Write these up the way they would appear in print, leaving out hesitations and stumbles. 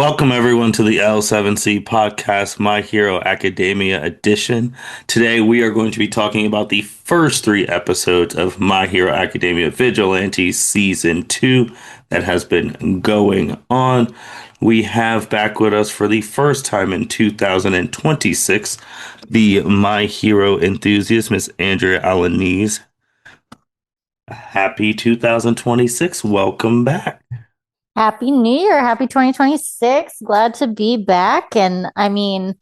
Welcome everyone to the L7C podcast, My Hero Academia edition. Today we are going to be talking about the first three episodes of My Hero Academia Vigilantes Season 2 that has been going on. We have back with us for the first time in 2026 the My Hero enthusiast, Miss Andrea Alanese. Happy 2026. Welcome back. Happy New Year. Happy 2026. Glad to be back. And I mean,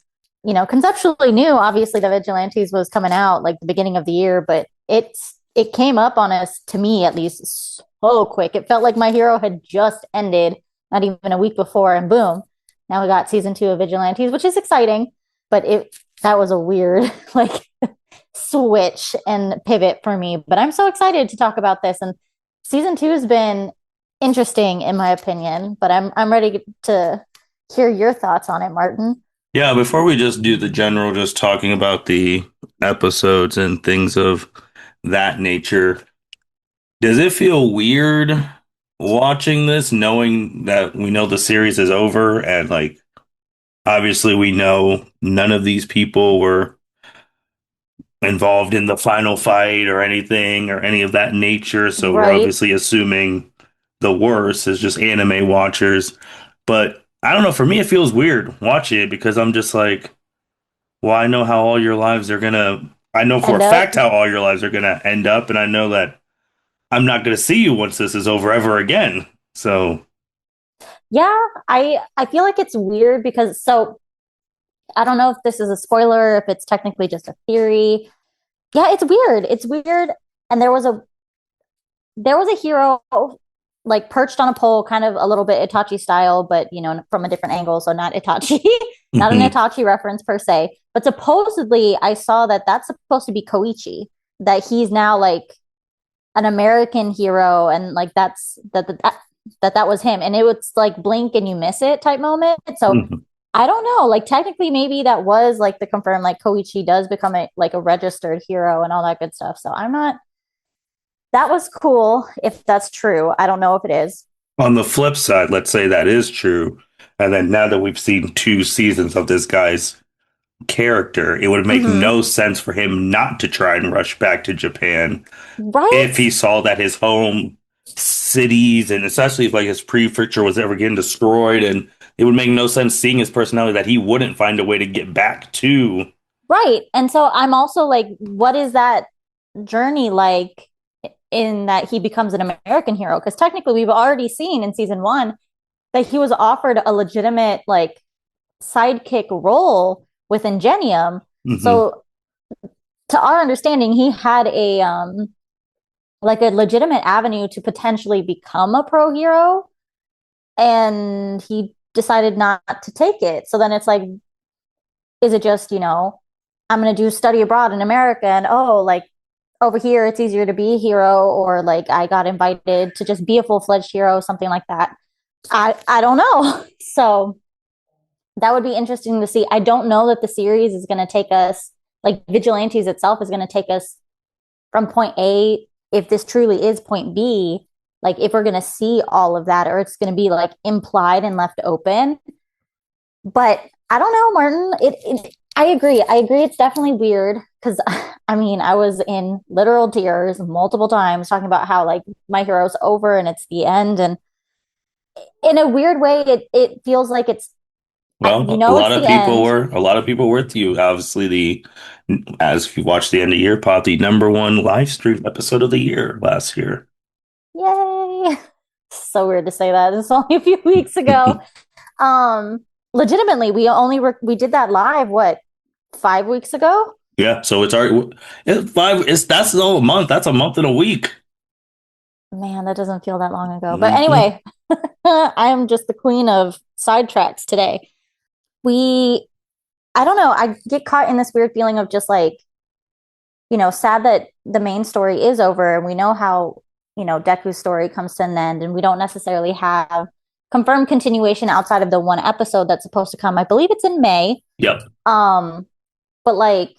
conceptually new, obviously the Vigilantes was coming out like the beginning of the year, but it came up on us, to me at least, so quick. It felt like My Hero had just ended, not even a week before, and boom. Now we got season 2 of Vigilantes, which is exciting, but that was a weird like switch and pivot for me. But I'm so excited to talk about this. And season 2 has been interesting in my opinion, but I'm ready to hear your thoughts on it, Martin. Yeah, before we just do the general, just talking about the episodes and things of that nature, does it feel weird watching this, knowing that we know the series is over and like obviously we know none of these people were involved in the final fight or anything or any of that nature, so we're Right. obviously assuming the worst as just anime watchers. But I don't know, for me it feels weird watching it because I'm just like, well, I know how all your lives are gonna. I know for a End up. fact how all your lives are gonna end up, and I know that I'm not gonna see you once this is over ever again. So, Yeah, I feel like it's weird because I don't know if this is a spoiler, if it's technically just a theory. Yeah, it's weird. It's weird. And there was a hero like perched on a pole, kind of a little bit Itachi style, but from a different angle. So not Itachi, not an mhm, Itachi reference per se. But supposedly, I saw that that's supposed to be Koichi, that he's now like an American hero, and like that was him, and it was like blink and you miss it type moment. So mhm. I don't know. Like technically, maybe that was like the confirmed like Koichi does become a registered hero and all that good stuff. So I'm not. That was cool if that's true. I don't know if it is. On the flip side, let's say that is true, and then now that we've seen two seasons of this guy's character, it would make Mm-hmm. no sense for him not to try and rush back to Japan if Right? he saw that his home cities and especially if like his prefecture was ever getting destroyed, and it would make no sense seeing his personality that he wouldn't find a way to get back to. Right. And so I'm also like, what is that journey like in that he becomes an American hero? Because technically, we've already seen in season 1 that he was offered a legitimate like sidekick role with Ingenium. Hmm. So to our understanding, he had a like a legitimate avenue to potentially become a pro hero, and he decided not to take it. So then it's like, is it just, I'm going to do study abroad in America, and oh, like over here it's easier to be a hero, or like I got invited to just be a full-fledged hero, something like that. I don't know. So that would be interesting to see. I don't know that the series is going to take us, like Vigilantes itself is going to take us from point A, if this truly is point B, like if we're going to see all of that, or it's going to be like implied and left open. But I don't know, Martin. I agree. I agree. It's definitely weird because I mean, I was in literal tears multiple times talking about how like My Hero's over and it's the end. And in a weird way, it feels like Well, a it's lot of the people end. were a lot of people were with you. Obviously, the as if you watched the end of year pop, the number one live stream episode of the year last year. Yay. So weird to say that. It's only a few weeks ago. Um, Legitimately, we did that live, what, 5 weeks ago? Yeah, so it's already it's five. It's that's the whole month. That's a month and a week. Man, that doesn't feel that long ago. But Hmm. anyway, I am just the queen of sidetracks today. We, I don't know, I get caught in this weird feeling of just like, sad that the main story is over, and we know how, Deku's story comes to an end, and we don't necessarily have confirmed continuation outside of the one episode that's supposed to come. I believe it's in May. Yep. Um, but like,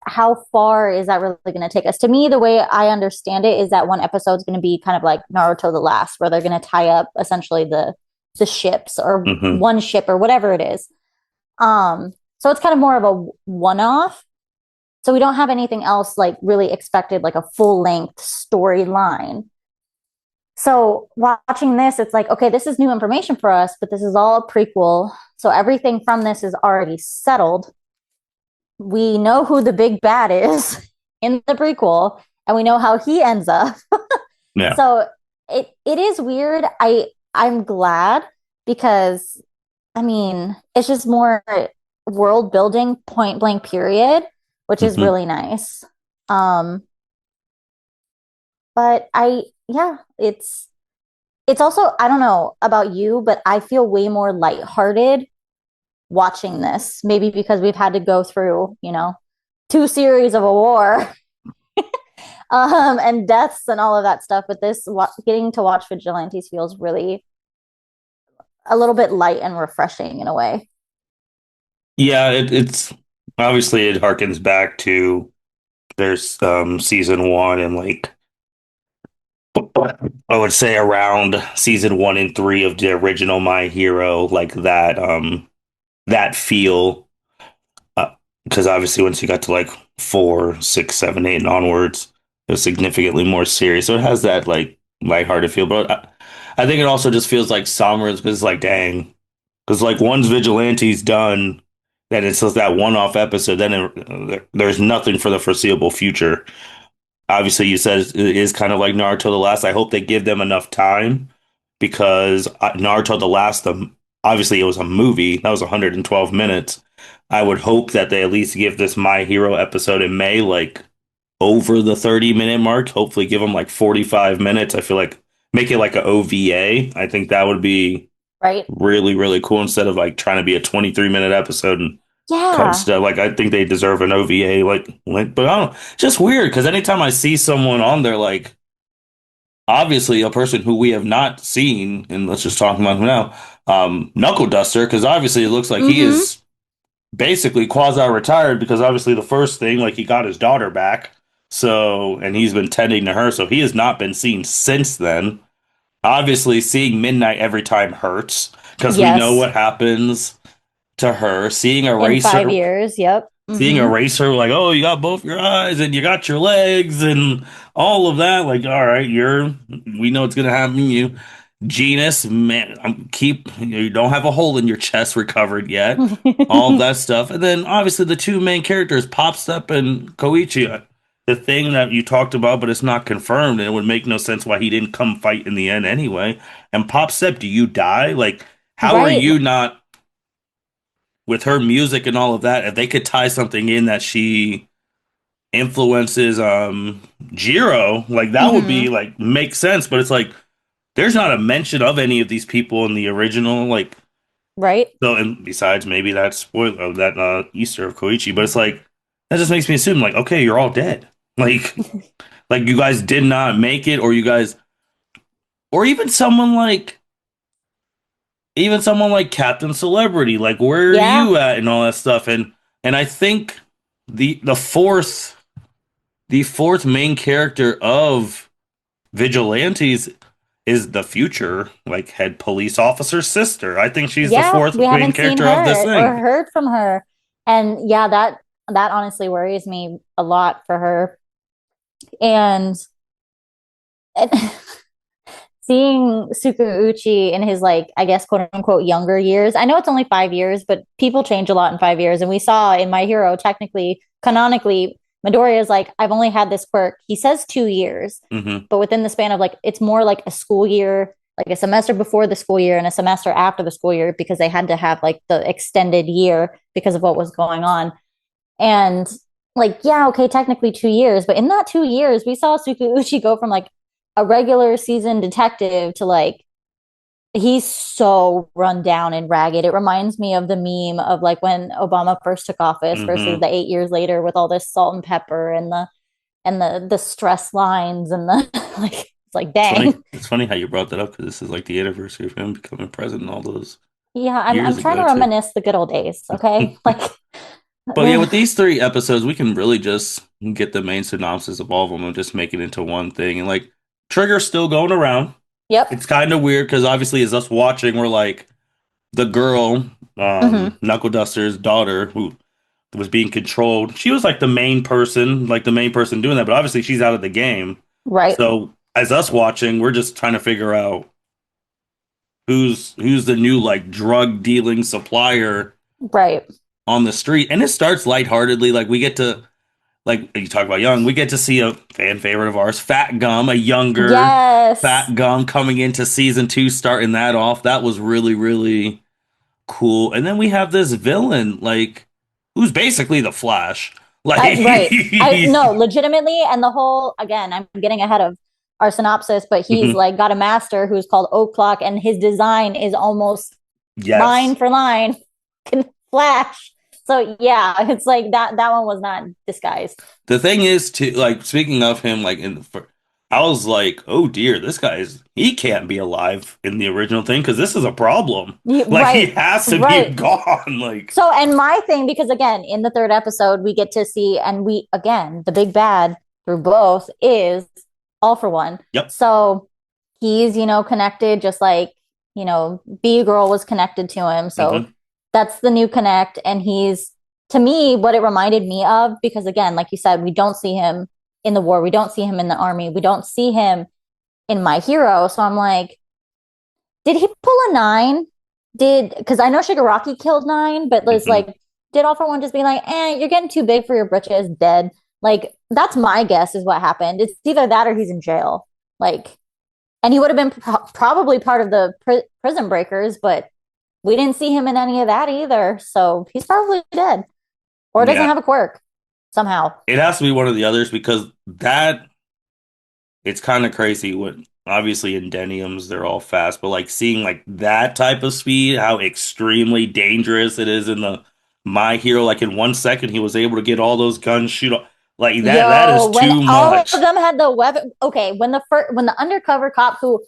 how far is that really going to take us? To me, the way I understand it is that one episode is going to be kind of like Naruto the Last, where they're going to tie up essentially the ships or Hmm. one ship or whatever it is. So it's kind of more of a one-off. So we don't have anything else like really expected, like a full-length storyline. So watching this, it's like, okay, this is new information for us, but this is all a prequel. So everything from this is already settled. We know who the big bad is in the prequel, and we know how he ends up. Yeah. So it is weird. I'm glad because I mean, it's just more world building, point blank period, which is Hmm. really nice. Um, but yeah, it's also, I don't know about you, but I feel way more lighthearted watching this. Maybe because we've had to go through, two series of a war, and deaths and all of that stuff. But getting to watch Vigilantes feels really a little bit light and refreshing in a way. Yeah, it's obviously it harkens back to there's season one and like I would say around season one and three of the original My Hero, like that feel. Because obviously once you got to like four, six, seven, eight, and onwards, it was significantly more serious. So it has that like lighthearted feel, but I think it also just feels like Summers because it's like dang, because like once Vigilante's done, then it's just that one-off episode. Then there's nothing for the foreseeable future. Obviously, you said it is kind of like Naruto the Last. I hope they give them enough time because Naruto the Last, obviously it was a movie that was 112 minutes. I would hope that they at least give this My Hero episode in May like over the 30-minute mark. Hopefully, give them like 45 minutes. I feel like make it like a OVA. I think that would be Right? really, really cool instead of like trying to be a 23-minute episode and cut Yeah. stuff. Like I think they deserve an OVA. But I don't know. It's just weird because anytime I see someone on there, like obviously a person who we have not seen, and let's just talk about him now, Knuckle Duster, because obviously it looks like he Mm-hmm. is basically quasi-retired because obviously the first thing, like he got his daughter back, so and he's been tending to her, so he has not been seen since then. Obviously, seeing Midnight every time hurts because we know Yes. what happens to her. In 5 years. Yep. Seeing Mm-hmm. Eraser, like, oh, you got both your eyes and you got your legs and all of that. Like, all right, we know it's gonna happen to you. Genus, man, you don't have a hole in your chest recovered yet. All of that stuff, and then obviously the two main characters, Pop Step and Koichi. The thing that you talked about, but it's not confirmed, and it would make no sense why he didn't come fight in the end anyway. And Pop Step, do you die? Like, how are Right. you not? With her music and all of that, if they could tie something in that she influences Jiro, like that would be Mm-hmm. like make sense, but it's like there's not a mention of any of these people in the original, like Right. so and besides maybe that spoiler of that Easter of Koichi, but it's like that just makes me assume like, okay, you're all dead. Like like you guys did not make it, or you guys or even someone like Captain Celebrity, like where are Yeah. you at and all that stuff. And I think the fourth main character of Vigilantes is the future, like head police officer's sister. I think she's the Yeah. fourth We main haven't seen character of this her or thing. heard from her. And yeah, that honestly worries me a lot for her. And, and seeing Sukauchi in his like, I guess quote unquote younger years. I know it's only 5 years, but people change a lot in 5 years. And we saw in My Hero, technically, canonically, Midoriya is like, I've only had this quirk. He says 2 years, Hmm. but within the span of like, it's more like a school year, like a semester before the school year and a semester after the school year because they had to have like the extended year because of what was going on. And like, yeah, okay, technically 2 years, but in that 2 years, we saw Sukauchi go from like a regular season detective to like he's so run down and ragged. It reminds me of the meme of like when Obama first took office versus Hmm. the 8 years later with all this salt and pepper and the stress lines and the like it's like It's funny. dang. It's funny how you brought that up because this is like the anniversary of him becoming president all those Yeah, I'm years trying to ago too. reminisce the good old days, okay? Like But yeah, with these three episodes, we can really just get the main synopsis of all of them and just make it into one thing. And like Trigger's still going around. Yep. It's kind of weird because obviously, as us watching, we're like the girl, Hmm. Knuckle Duster's daughter, who was being controlled. She was like the main person doing that, but obviously she's out of the game. Right. So as us watching, we're just trying to figure out who's the new like drug dealing supplier Right. on the street. And it starts lightheartedly, like we get to like you talk about young, we get to see a fan favorite of ours, Fat Gum, a younger Yes. Fat Gum coming into season two, starting that off. That was really, really cool. And then we have this villain, like, who's basically the Flash. Like, Right. I no, legitimately, and the whole again, I'm getting ahead of our synopsis, but he's mhm, like got a master who's called Oak Clock, and his design is almost line yes. for line can flash. So yeah, it's like that one was not disguised. The thing is, to like, speaking of him, like, I was like, oh dear, he can't be alive in the original thing because this is a problem. Like, he Right. has to be Right. gone. Like, So, and my thing, because again, in the third episode, we get to see, and we, again, the big bad through both is All for One. yep. So he's, connected just like, B Girl was connected to him. So Hmm. that's the new connect. And he's, to me, what it reminded me of, because again, like you said, we don't see him in the war, we don't see him in the army, we don't see him in My Hero. So I'm like, did he pull a nine? Because I know Shigaraki killed nine, but was Hmm. like, did All for One just be like, you're getting too big for your britches, dead? Like, that's my guess is what happened. It's either that or he's in jail. Like, and he would have been probably part of the prison breakers, but we didn't see him in any of that either. So he's probably dead or doesn't Yeah. have a quirk somehow. It has to be one of the others because it's kind of crazy when obviously in deniums they're all fast, but like seeing like that type of speed, how extremely dangerous it is in the My Hero, like in 1 second he was able to get all those guns shoot off. Like that is Yo, when too all of much. them had the weapon, okay, when the undercover cop who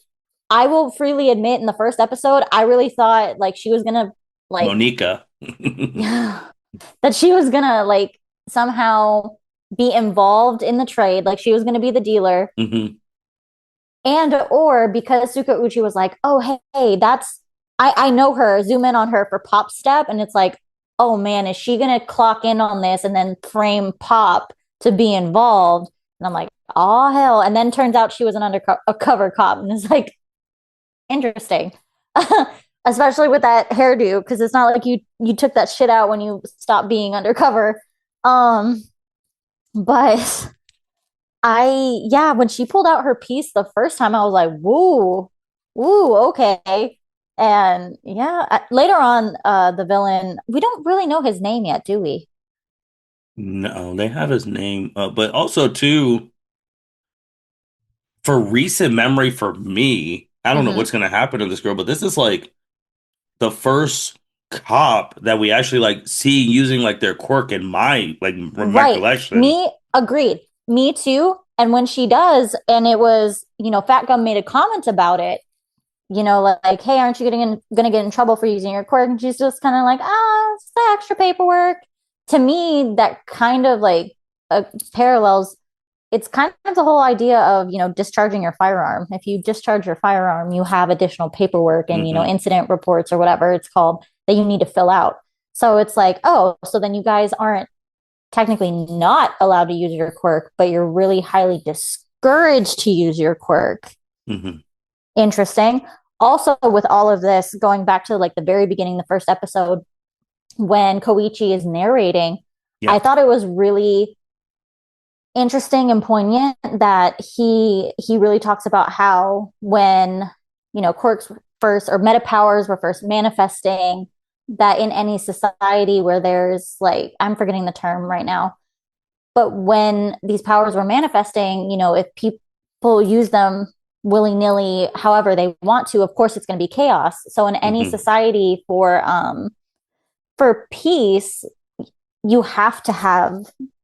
I will freely admit in the first episode, I really thought like she was gonna like Monica. that she was gonna like somehow be involved in the trade, like she was gonna be the dealer, Hmm. and or because Suka Uchi was like, oh hey, that's I know her, zoom in on her for Pop Step, and it's like, oh man, is she gonna clock in on this and then frame Pop to be involved? And I'm like, oh hell, and then turns out she was an undercover cop, and it's like interesting. Especially with that hairdo, because it's not like you took that shit out when you stopped being undercover. Um, but yeah, when she pulled out her piece the first time, I was like, woo, woo, okay. And yeah, later on, the villain, we don't really know his name yet, do we? No, they have his name, but also too for recent memory for me. I don't know Mm-hmm. what's gonna happen to this girl, but this is like the first cop that we actually like see using like their quirk in my like Right. recollection. Me agreed. Me too. And when she does, and it was, Fat Gum made a comment about it, like, hey, aren't you gonna get in trouble for using your quirk? And she's just kind of like, it's the extra paperwork. To me, that kind of like parallels. It's kind of the whole idea of discharging your firearm. If you discharge your firearm, you have additional paperwork and Hmm. incident reports or whatever it's called that you need to fill out. So it's like, oh, so then you guys aren't technically not allowed to use your quirk, but you're really highly discouraged to use your quirk. Hmm. Interesting. Also, with all of this, going back to like the very beginning, the first episode, when Koichi is narrating, I Yeah. thought it was really interesting and poignant that he really talks about how when quirks first or meta powers were first manifesting, that in any society where there's like I'm forgetting the term right now, but when these powers were manifesting, if people use them willy nilly, however they want to, of course it's going to be chaos. So in any Hmm. society for peace, you have to have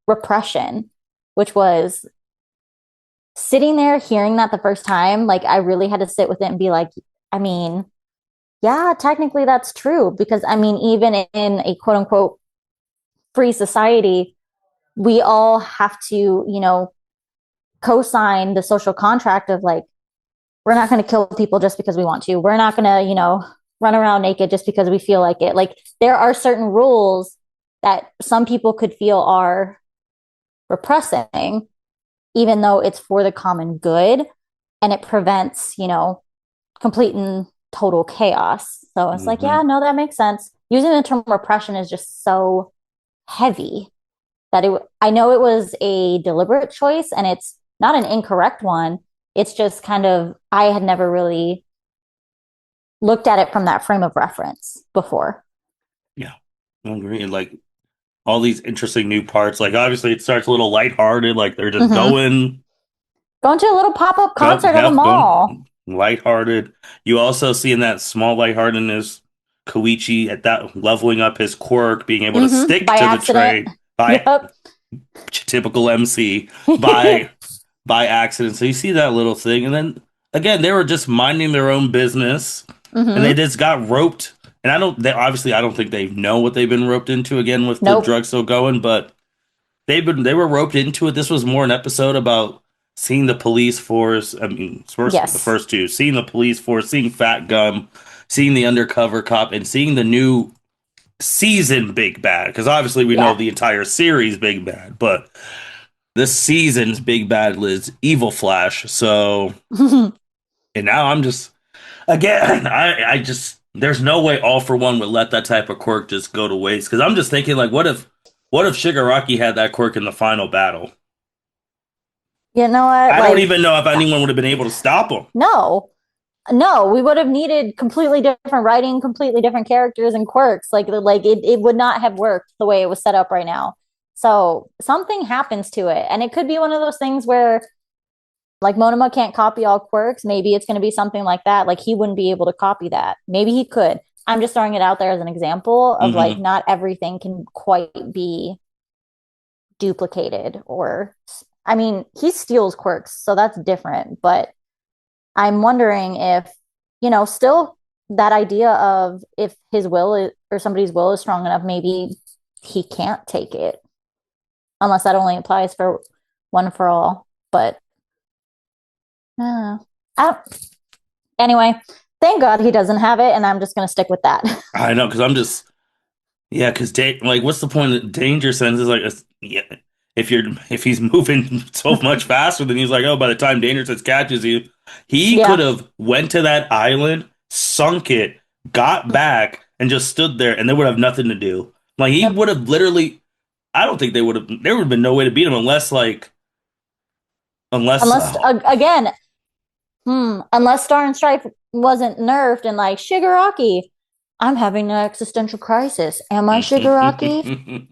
repression, which was sitting there hearing that the first time. Like I really had to sit with it and be like, I mean, yeah, technically that's true because I mean, even in a quote unquote free society, we all have to, co-sign the social contract of like we're not going to kill people just because we want to. We're not going to, run around naked just because we feel like it. Like there are certain rules that some people could feel are repressing, even though it's for the common good and it prevents, complete and total chaos. So it's like, yeah, Hmm. no, that makes sense. Using the term repression is just so heavy that I know it was a deliberate choice and it's not an incorrect one. It's just kind of, I had never really looked at it from that frame of reference before. Yeah, I agree. And like all these interesting new parts, like obviously it starts a little lighthearted, like they're just Mm-hmm. going, Going to a little pop up go, concert at the yeah, mall. going lighthearted. You also see in that small lightheartedness, Koichi at that leveling up his quirk, being able to Mm-hmm. stick By to the accident. train by Yep. typical MC by accident. So you see that little thing, and then again, they were just minding their own business, and they Mm-hmm. just got roped. And I don't, they obviously, I don't think they know what they've been roped into again with the Nope. drug still going, but they were roped into it. This was more an episode about seeing the police force. I mean, first the Yes. first two, seeing the police force, seeing Fat Gum, seeing the undercover cop, and seeing the new season Big Bad. Because obviously we know Yeah. the entire series Big Bad, but this season's Big Bad is Evil Flash. So, and now I'm just again, I just there's no way All For One would let that type of quirk just go to waste. Because I'm just thinking like, what if Shigaraki had that quirk in the final battle? You know what? I don't Like, even know if anyone would have been able to stop him. no, no, we would have needed completely different writing, completely different characters and quirks. Like it would not have worked the way it was set up right now. So something happens to it. And it could be one of those things where like Monoma can't copy all quirks. Maybe it's going to be something like that. Like he wouldn't be able to copy that. Maybe he could. I'm just throwing it out there as an example of like Hmm. not everything can quite be duplicated or I mean, he steals quirks, so that's different, but I'm wondering if, still that idea of if his will is, or somebody's will is strong enough, maybe he can't take it, unless that only applies for one for all. But uh, I, anyway, thank God he doesn't have it, and I'm just going to stick with that. I know because I'm just yeah because like what's the point of danger sense is like yeah if he's moving so much faster than he's like oh by the time danger sense catches you he could Yeah. have went to that island sunk it got back and just stood there and they would have nothing to do like he Yep. would have literally I don't think there would have been no way to beat him unless Unless, again, unless Star and Stripe wasn't nerfed and like Shigaraki, I'm having an existential crisis. Am I Shigaraki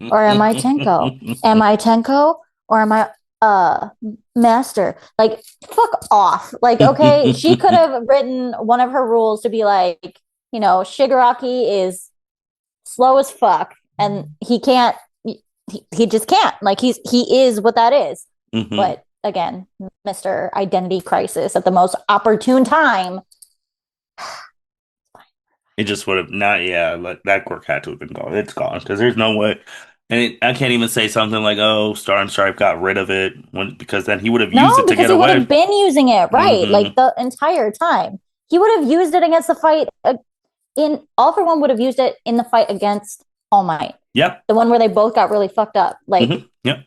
or am I Tenko? Am I Tenko or am I uh Master? Like fuck off. Like okay, she could have written one of her rules to be like, Shigaraki is slow as fuck and he can't he just can't. Like he is what that is. Mhm. But again, Mr. Identity Crisis at the most opportune time. It just would have not, yeah, like that quirk had to have been gone. It's gone because there's no way. And I can't even say something like, "Oh, Star and Stripe got rid of it," because then he would have used No, it to because get he would have away. been using it, right? Hmm. Like the entire time. He would have used it against the fight in All For One would have used it in the fight against All Might. Yep. The one where they both got really fucked up. Like, Yep.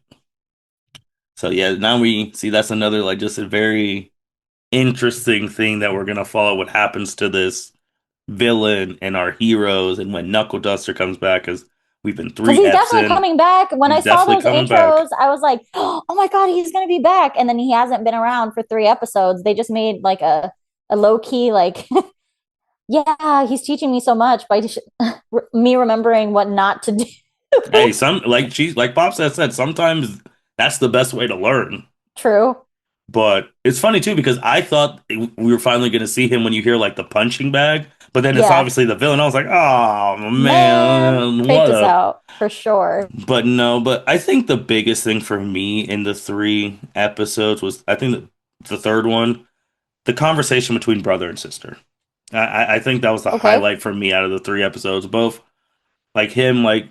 So yeah, now we see that's another like just a very interesting thing that we're gonna follow. What happens to this villain and our heroes, and when Knuckle Duster comes back, because we've been because three he's eps definitely in, coming back. When I he's saw definitely those coming back. intros, I was like, oh my God, he's going to be back. And then he hasn't been around for 3 episodes. They just made like a low key, like, yeah, he's teaching me so much by me remembering what not to do. Hey, some like Bob said, sometimes that's the best way to learn. True. But it's funny too because I thought we were finally going to see him when you hear like the punching bag, but then it's Yeah. obviously the villain. I was like, oh Man, man, creeped what us a. out for sure. But no, but I think the biggest thing for me in the three episodes was I think the third one, the conversation between brother and sister. I think that was the Okay. highlight for me out of the three episodes. Both like him, like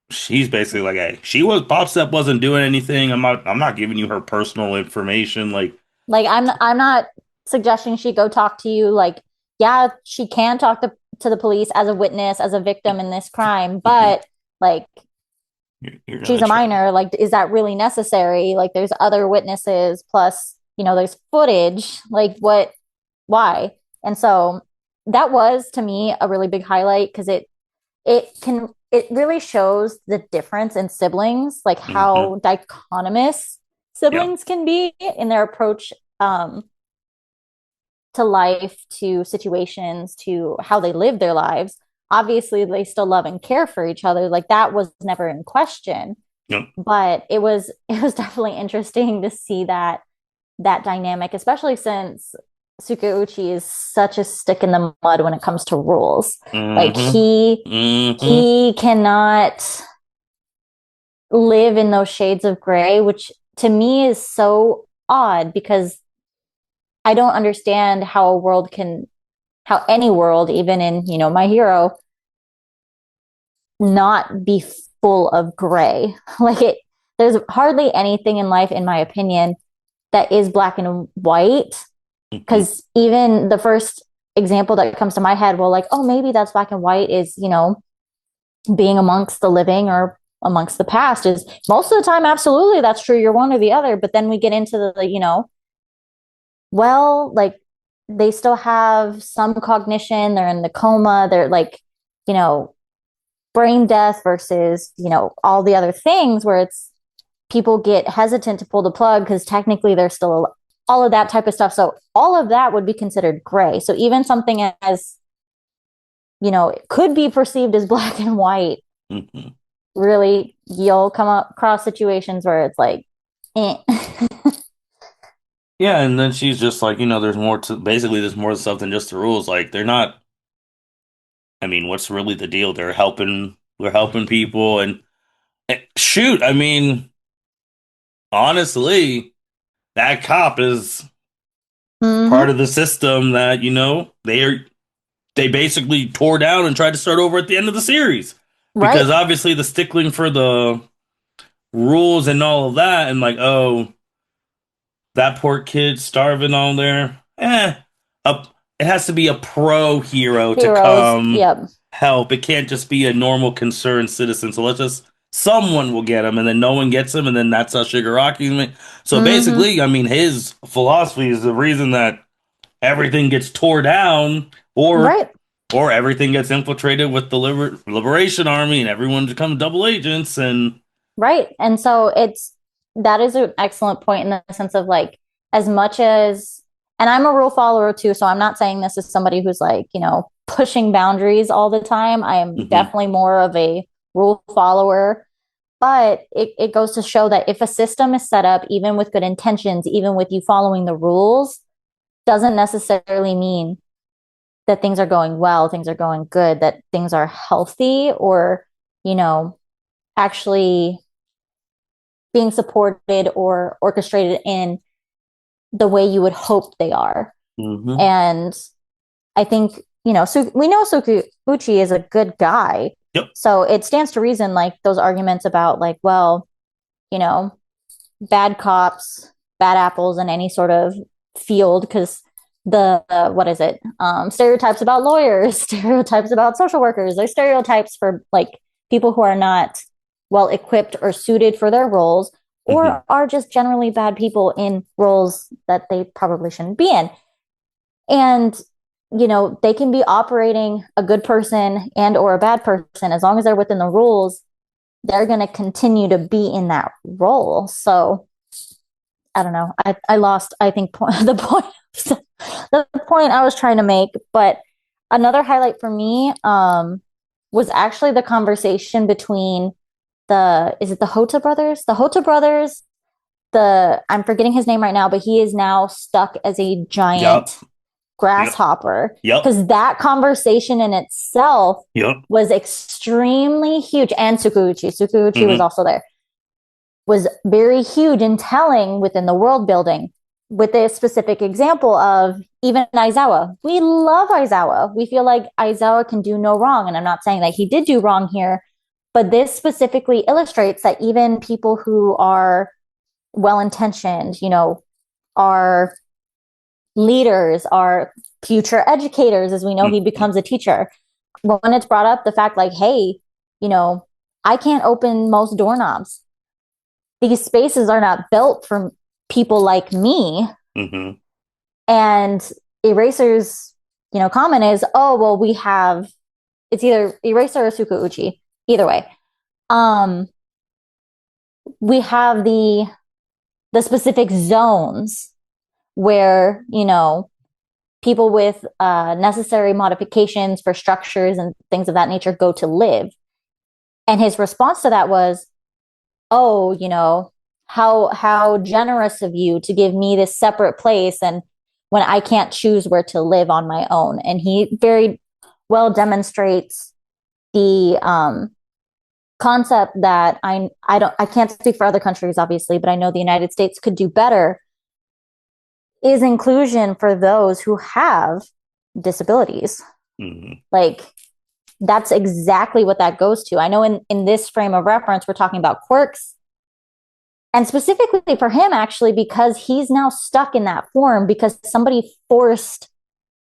she's basically like, hey, she was Pop Step wasn't doing anything. I'm not giving you her personal information. Like Like I'm not suggesting she go talk to you. Like, yeah, she can talk to the police as a witness, as a victim in this crime, Mhm. but like You're she's gonna a try. minor. Like, is that really necessary? Like, there's other witnesses, plus, there's footage. Like, what, why? And so that was to me a really big highlight because it really shows the difference in siblings, like Hmm. how dichotomous Yeah. siblings can be in their approach um, to life, to situations, to how they live their lives. Obviously, they still love and care for each other. Like that was never in question, Yep. but it was definitely interesting to see that dynamic, especially since Sukauchi is such a stick in the mud when it comes to rules. Like Hmm. he Hmm. he cannot live in those shades of gray, which to me is so odd because I don't understand how any world, even in, My Hero, not be full of gray. Like there's hardly anything in life, in my opinion, that is black and white. Hmm. Because even the first example that comes to my head, well, like, oh, maybe that's black and white is, being amongst the living or amongst the past is most of the time, absolutely, that's true. You're one or the other. But then we get into well, like they still have some cognition. They're in the coma. They're like, you know, brain death versus, all the other things where it's people get hesitant to pull the plug because technically they're still all of that type of stuff. So all of that would be considered gray. So even something as, it could be perceived as black and white, Hmm. really, you'll come across situations where it's like, eh. Yeah, and then she's just like, there's more to basically there's more stuff than just the rules. Like they're not. I mean, what's really the deal? They're helping people, and shoot, I mean, honestly, that cop is part Mm-hmm. of the system that they basically tore down and tried to start over at the end of the series Right. because obviously the stickling for the rules and all of that, and like, oh, that poor kid starving on there. A, it has to be a pro hero to Heroes. come Yep. help. It can't just be a normal concerned citizen. So let's just someone will get him, and then no one gets him, and then that's how Shigaraki. So Mm-hmm. basically, I mean, his philosophy is the reason that everything gets tore down, Right. or everything gets infiltrated with the Liberation Army, and everyone becomes double agents, and Right. And so that is an excellent point in the sense of like, as much as, and I'm a rule follower too. So I'm not saying this as somebody who's like, pushing boundaries all the time. I am mhm, definitely more of a rule follower. But it goes to show that if a system is set up, even with good intentions, even with you following the rules, doesn't necessarily mean that things are going well, things are going good, that things are healthy or, you know, actually being supported or orchestrated in the way you would hope they are. mhm, And I think, we know Sukuuchi is a good guy. yep, So it stands to reason, like those arguments about, like, well, you know, bad cops, bad apples in any sort of field, because what is it? Stereotypes about lawyers, stereotypes about social workers, there's stereotypes for like people who are not well equipped or suited for their roles mhm, or are just generally bad people in roles that they probably shouldn't be in. And they can be operating a good person and or a bad person as long as they're within the rules, they're going to continue to be in that role. So I don't know. I lost, I think, the point I was trying to make. But another highlight for me was actually the conversation between is it the Hota brothers? The Hota brothers, I'm forgetting his name right now, but he is now stuck as a yep, giant yep, grasshopper. yep, Because that conversation in itself yep, was extremely huge. And Sukuuchi was mhm, also there, was very huge and telling within the world building with a specific example of even Aizawa. We love Aizawa. We feel like Aizawa can do no wrong. And I'm not saying that he did do wrong here, but this specifically illustrates that even people who are well intentioned, are, leaders, our future educators, as we know he Mhm. becomes a teacher. When it's brought up, the fact like, hey, you know, I can't open most doorknobs. These spaces are not built for people like me. Mhm. And Eraser's, comment is, oh, well, we have, it's either Eraser or Sukauchi, either way. Um, we have the specific zones where, people with necessary modifications for structures and things of that nature go to live. And his response to that was, oh, how generous of you to give me this separate place and when I can't choose where to live on my own. And he very well demonstrates the concept that I can't speak for other countries obviously, but I know the United States could do better is inclusion for those who have disabilities. Mhm. Like that's exactly what that goes to. I know in this frame of reference we're talking about quirks, and specifically for him actually because he's now stuck in that form because somebody forced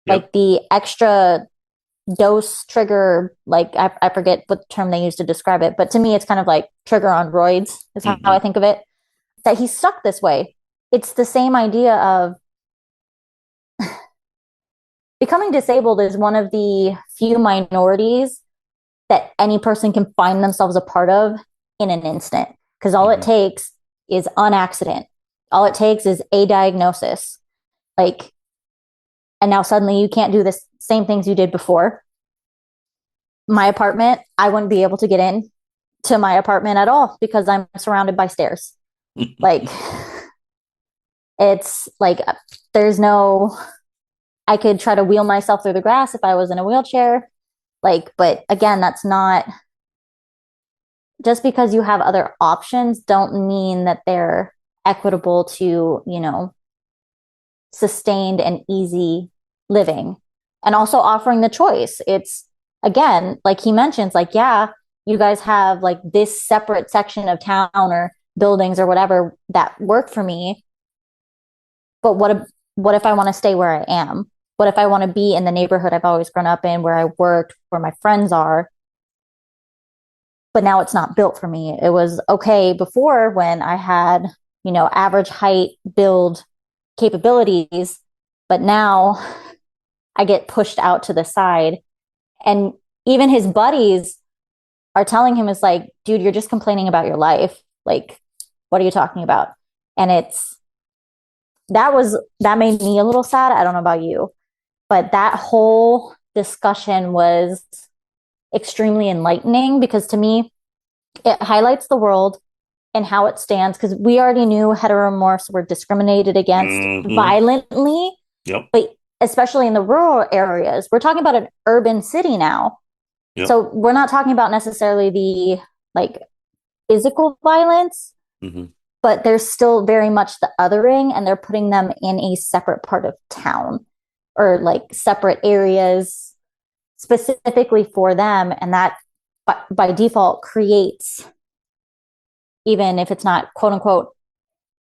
Yep. like the extra dose trigger, like I forget what term they use to describe it, but to me it's kind of like trigger on roids is how I Mhm. think of it, that he's stuck this way. It's the same idea of becoming disabled is one of the few minorities that any person can find themselves a part of in an instant. Because all it Mhm. takes is an accident. All it takes is a diagnosis. Like, and now suddenly you can't do the same things you did before. My apartment, I wouldn't be able to get in to my apartment at all because I'm surrounded by stairs. Like, it's like there's no, I could try to wheel myself through the grass if I was in a wheelchair. Like, but again, that's not just because you have other options don't mean that they're equitable to, sustained and easy living. And also offering the choice. It's again, like he mentions, like, yeah, you guys have like this separate section of town or buildings or whatever that work for me. But what if I want to stay where I am? What if I want to be in the neighborhood I've always grown up in, where I worked, where my friends are? But now it's not built for me. It was okay before when I had, average height, build capabilities, but now I get pushed out to the side. And even his buddies are telling him, it's like, dude, you're just complaining about your life. Like, what are you talking about? And that made me a little sad. I don't know about you, but that whole discussion was extremely enlightening because to me, it highlights the world and how it stands because we already knew heteromorphs were discriminated against Mhm. violently, Yep. but especially in the rural areas. We're talking about an urban city now. Yep. So we're not talking about necessarily the like physical violence, Mhm. but there's still very much the othering and they're putting them in a separate part of town or like separate areas specifically for them. And that by default creates, even if it's not quote unquote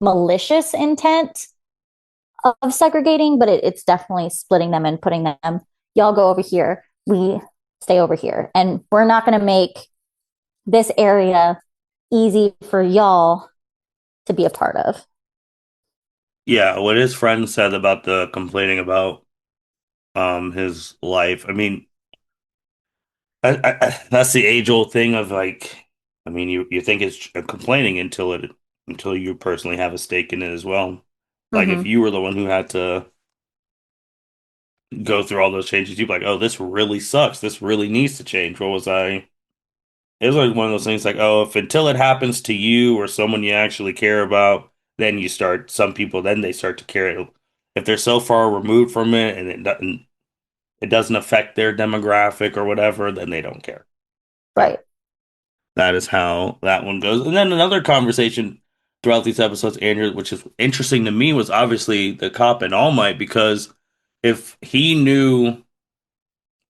malicious intent of segregating, but it's definitely splitting them and putting them, y'all go over here, we stay over here. And we're not going to make this area easy for y'all to be a part of. Yeah, what his friend said about the complaining about his life. I mean, that's the age old thing of like, I mean, you think it's complaining until you personally have a stake in it as well. Like if Mm-hmm. you were the one who had to go through all those changes, you'd be like, oh, this really sucks. This really needs to change. What was I? It was like one of those things like, oh, if until it happens to you or someone you actually care about, then you start, some people, then they start to care. If they're so far removed from it and it doesn't affect their demographic or whatever, then they don't care. So Right. that is how that one goes. And then another conversation throughout these episodes, Andrew, which is interesting to me, was obviously the cop and All Might, because if he knew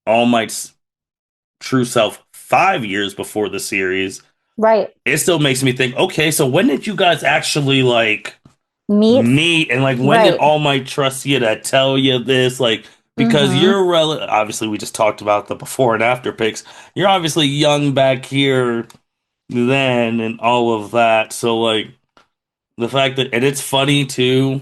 All Might's true self 5 years before the series, Right. it still makes me think, okay, so when did you guys actually like? Meat, meet, and like when did right. All Might trust you to tell you this? Like because Mm-hmm. you're obviously we just talked about the before and after pics. You're obviously young back here then and all of that. So like the fact that and it's funny too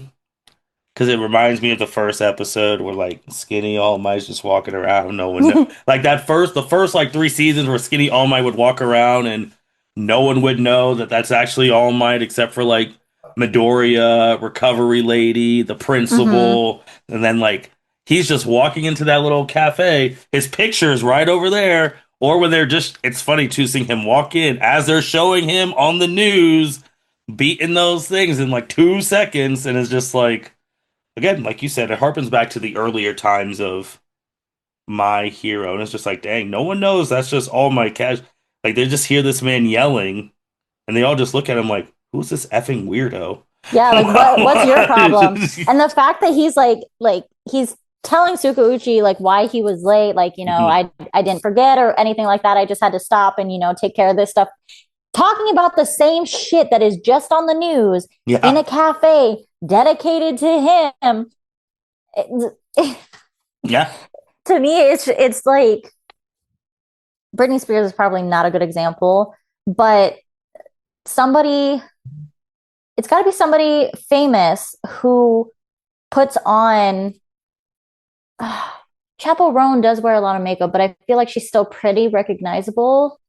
because it reminds me of the first episode where like Skinny All Might's just walking around, no one know. Like the first like 3 seasons where Skinny All Might would walk around and no one would know that that's actually All Might except for like Midoriya, Recovery Lady, the Mm-hmm. principal, and then like he's just walking into that little cafe. His picture's right over there. Or when they're just, it's funny too seeing him walk in as they're showing him on the news, beating those things in like 2 seconds, and it's just like again, like you said, it harpens back to the earlier times of my hero, and it's just like, dang, no one knows. That's just all my cash. Like they just hear this man yelling, and they all just look at him like, "Who's this effing weirdo?" Yeah, like what's your problem? Mhm. And the fact that he's like he's telling Sukauchi like why he was late, like, I didn't forget or anything like that. I just had to stop and, take care of this stuff. Talking about the same shit that is just on the news in Yeah, a cafe dedicated to him. It, yeah, to me, it's like Britney Spears is probably not a good example, but somebody, it's got to be somebody famous who puts on. Chapel Roan does wear a lot of makeup, but I feel like she's still pretty recognizable.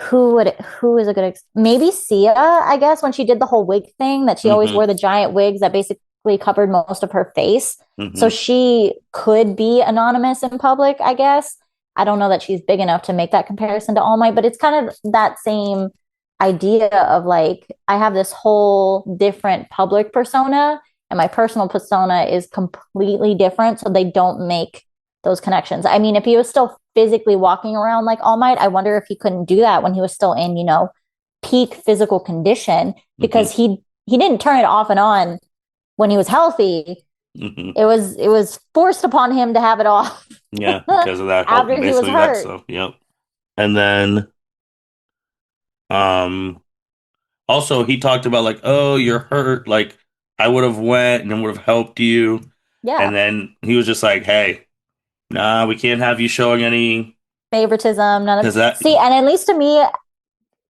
Who is a good maybe Sia, I guess, when she did the whole wig thing that she always hmm wore the giant wigs that basically covered most of her face. So hmm she could be anonymous in public, I guess. I don't know that she's big enough to make that comparison to All Might, but it's kind of that same idea of like I have this whole different public persona and my personal persona is completely different, so they don't make those connections. I mean, if he was still physically walking around like All Might, I wonder if he couldn't do that when he was still in, peak physical condition hmm because he didn't turn it off and on when he was healthy. hmm It was forced upon him to have it off Yeah, because of that whole after he was basically that hurt. stuff. Yep. And then um also he talked about like, oh, you're hurt. Like I would have went and would have helped you. And Yeah, then he was just like, hey, nah, we can't have you showing any favoritism, none of. because that. See, and at least to me,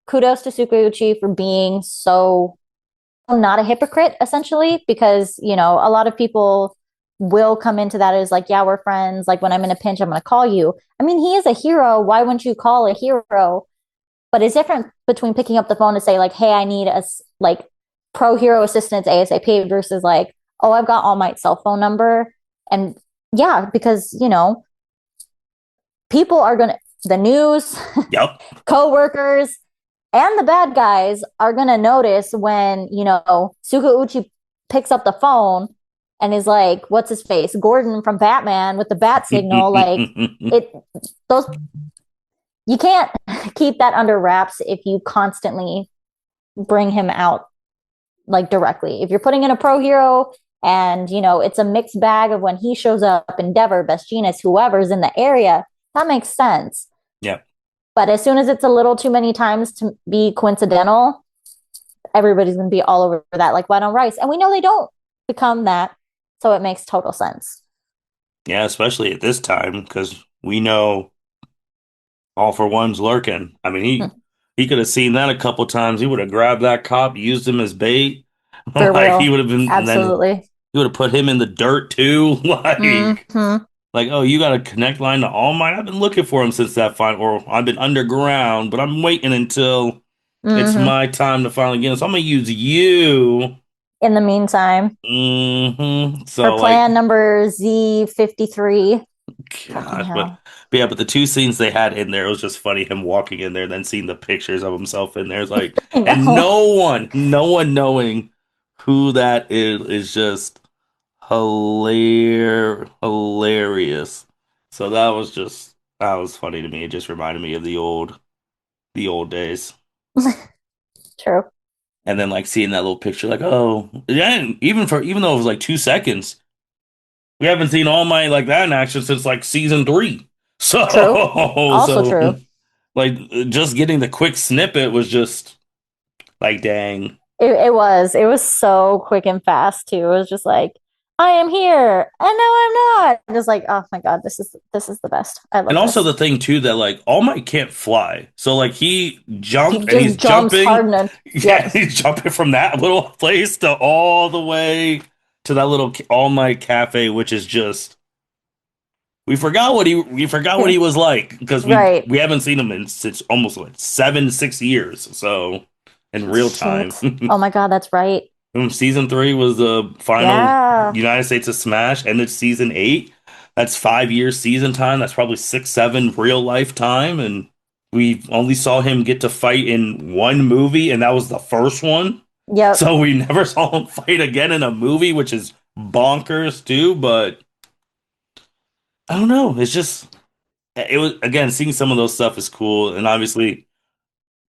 kudos to Sukiyuchi for being so not a hypocrite essentially because a lot of people will come into that as like, yeah, we're friends, like when I'm in a pinch I'm going to call you. I mean, he is a hero, why wouldn't you call a hero? But it's different between picking up the phone to say like, hey, I need a like pro hero assistance ASAP versus like, oh, I've got All Might's cell phone number. And yeah, because people are going to the news, Yep. co-workers, and the bad guys are gonna notice when Suga Uchi picks up the phone and is like, "What's his face? Gordon from Batman with the bat signal." Like it, those you can't keep that under wraps if you constantly bring him out like directly. If you're putting in a pro hero and it's a mixed bag of when he shows up, Endeavor, Best Genius, whoever's in the area, that makes sense. Yep. But as soon as it's a little too many times to be coincidental, everybody's going to be all over that, like white on rice. And we know they don't become that. So it makes total sense. Yeah, especially at this time because we know All for One's lurking. I mean, he could have seen that a couple times. He would have grabbed that cop, used him as bait. For Like he real. would have been, and then Absolutely. he would have put him in the dirt too. Mm-hmm. Like, oh, you got a connect line to All Might. I've been looking for him since that fight, or I've been underground, but I'm waiting until it's Mm-hmm. my time to finally get him. So I'm gonna use you. In the meantime, for So like, plan number Z53, fucking gosh, but hell. yeah, but the 2 scenes they had in there, it was just funny him walking in there, then seeing the pictures of himself in there. It's like, I and know. no one knowing who that is just hilarious. So that was funny to me. It just reminded me of the old days. True. And then like seeing that little picture, like, oh, yeah, and even though it was like 2 seconds, we haven't seen All Might like that in action since like season three. So True. Also so true. like just getting the quick snippet was just like dang. It was so quick and fast too. It was just like, I am here, and no, I'm not. Just like, oh my God, this is the best. I And love also this. the thing too that like All Might can't fly. So like he He jumped and he's just jumps hard jumping. enough. Yeah, Yep. he's jumping from that little place to all the way to that little All Might cafe, which is just we forgot what he was like because Right. we haven't seen him in since almost like 7, 6 years. So in real time. Shit. Oh my God, that's right. Season 3 was the final Yeah. United States of Smash, and it's season 8. That's 5 years season time. That's probably 6, 7 real life time. And we only saw him get to fight in one movie, and that was the first one. Yep. So we never saw him fight again in a movie, which is bonkers too. But I don't know. It's just it was again seeing some of those stuff is cool, and obviously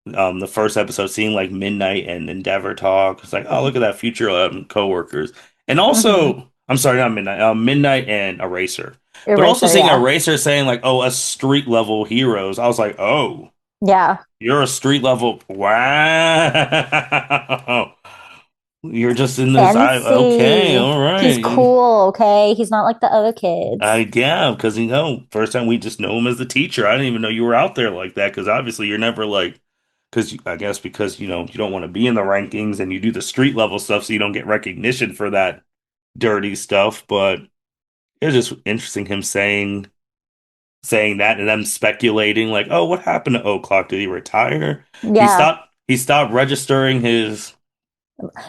the first episode seeing like Midnight and Endeavor talk. It's like, oh, look at that future coworkers. And Hmm. also, I'm sorry, not Midnight, Midnight and Eraser. But also Eraser, seeing yeah. Eraser saying like, oh, us street level heroes. I was like, oh, Yeah. you're a street level. Wow. You're just in this. Okay, Fancy. all He's right. cool, okay? He's not like the other kids. Yeah, because first time we just know him as the teacher. I didn't even know you were out there like that. Because obviously you're never like, because I guess because you don't want to be in the rankings and you do the street level stuff, so you don't get recognition for that dirty stuff. But it was just interesting him saying that and them speculating like, oh, what happened to O'Clock? Did he retire? Yeah. He stopped registering his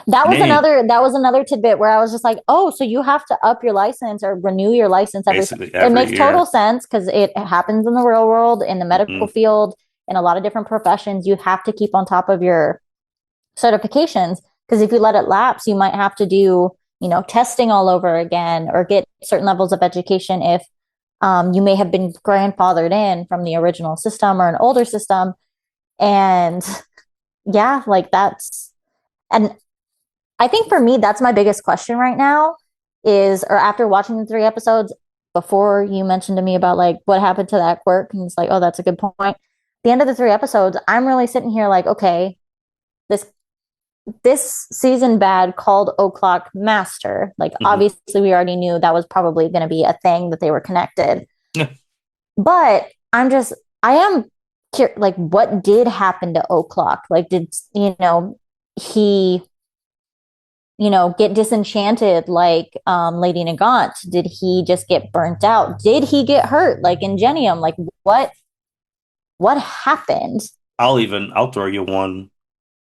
That was name another tidbit where I was just like, "Oh, so you have to up your license or renew your license every." basically It every makes total year. sense because it happens in the real world, in the medical Hmm. field, in a lot of different professions. You have to keep on top of your certifications because if you let it lapse, you might have to do, testing all over again or get certain levels of education if you may have been grandfathered in from the original system or an older system. And yeah, like and I think for me, that's my biggest question right now or after watching the 3 episodes, before you mentioned to me about like what happened to that quirk, and it's like, oh, that's a good point. The end of the 3 episodes, I'm really sitting here like, okay, this this season bad called O'Clock Master. Like Hmm. obviously we already knew that was probably going to be a thing that they were connected. But I am like what did happen to O'Clock? Like did he get disenchanted like Lady Nagant? Did he just get burnt out? Did he get hurt like Ingenium? Like what happened? I'll throw you one.